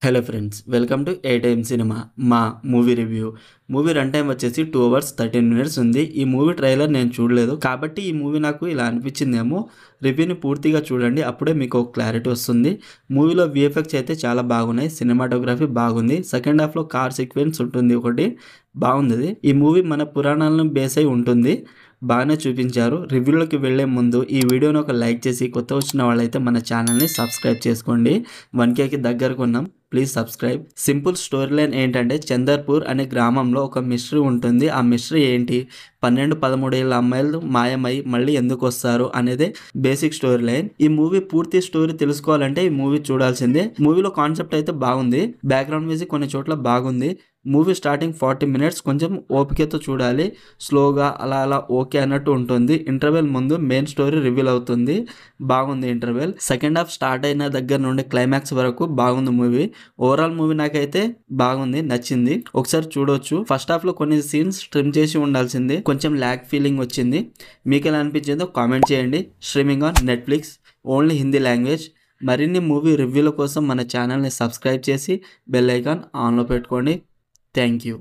Hello friends, welcome to a time cinema. మా movie review. Movie run time వచ్చేసి 2 hours 13 minutes ఉంది. ఈ movie trailer నేను చూడలేదు కాబట్టి ఈ మూవీ నాకు ఇలా అనిపించిందేమో. రివ్యూని పూర్తిగా చూడండి, అప్పుడే మీకు ఒక క్లారిటీ వస్తుంది. మూవీలో విఎఫ్ఎక్స్ అయితే చాలా బాగున్నాయి, సినిమాటోగ్రఫీ బాగుంది. సెకండ్ హాఫ్లో కార్ సీక్వెన్స్ ఉంటుంది ఒకటి, బాగుంది. ఈ మూవీ మన పురాణాలను బేస్ అయి ఉంటుంది, బాగానే చూపించారు. రివ్యూలోకి వెళ్లే ముందు ఈ వీడియోని ఒక లైక్ చేసి, కొత్త వచ్చిన వాళ్ళైతే మన ఛానల్ని సబ్స్క్రైబ్ చేసుకోండి. 1Kకి దగ్గరకు ఉన్నాం, please subscribe. Simple story line ఏంటంటే, చందర్పూర్ అనే గ్రామంలో ఒక మిస్టరీ ఉంటుంది. ఆ మిస్టరీ ఏంటి, 12-13 ఏళ్ళ అమ్మాయిలు మాయమై మళ్ళీ ఎందుకు వస్తారు అనేదే బేసిక్ స్టోరీ లైన్. ఈ మూవీ పూర్తి స్టోరీ తెలుసుకోవాలంటే ఈ మూవీ చూడాల్సిందే. మూవీలో కాన్సెప్ట్ అయితే బాగుంది, బ్యాక్గ్రౌండ్ మ్యూజిక్ కొన్ని చోట్ల బాగుంది. మూవీ స్టార్టింగ్ 40 minutes కొంచెం ఓపికతో చూడాలి, స్లోగా అలా అలా ఓకే అన్నట్టు ఉంటుంది. ఇంటర్వెల్ ముందు మెయిన్ స్టోరీ రివీల్ అవుతుంది, బాగుంది ఇంటర్వెల్. సెకండ్ హాఫ్ స్టార్ట్ అయిన దగ్గర నుండి క్లైమాక్స్ వరకు బాగుంది మూవీ. ఓవరాల్ మూవీ నాకైతే బాగుంది, నచ్చింది, ఒకసారి చూడొచ్చు. ఫస్ట్ హాఫ్ లో కొన్ని సీన్స్ ట్రిమ్ చేసి ఉండాల్సింది, కొంచెం ల్యాగ్ ఫీలింగ్ వచ్చింది. మీకు ఎలా అనిపించిందో కామెంట్ చేయండి. Streaming on Netflix, only Hindi language. మరిన్ని మూవీ రివ్యూల కోసం మన ఛానల్ని సబ్స్క్రైబ్ చేసి బెల్ ఐకాన్ ఆన్లో పెట్టుకోండి. Thank you.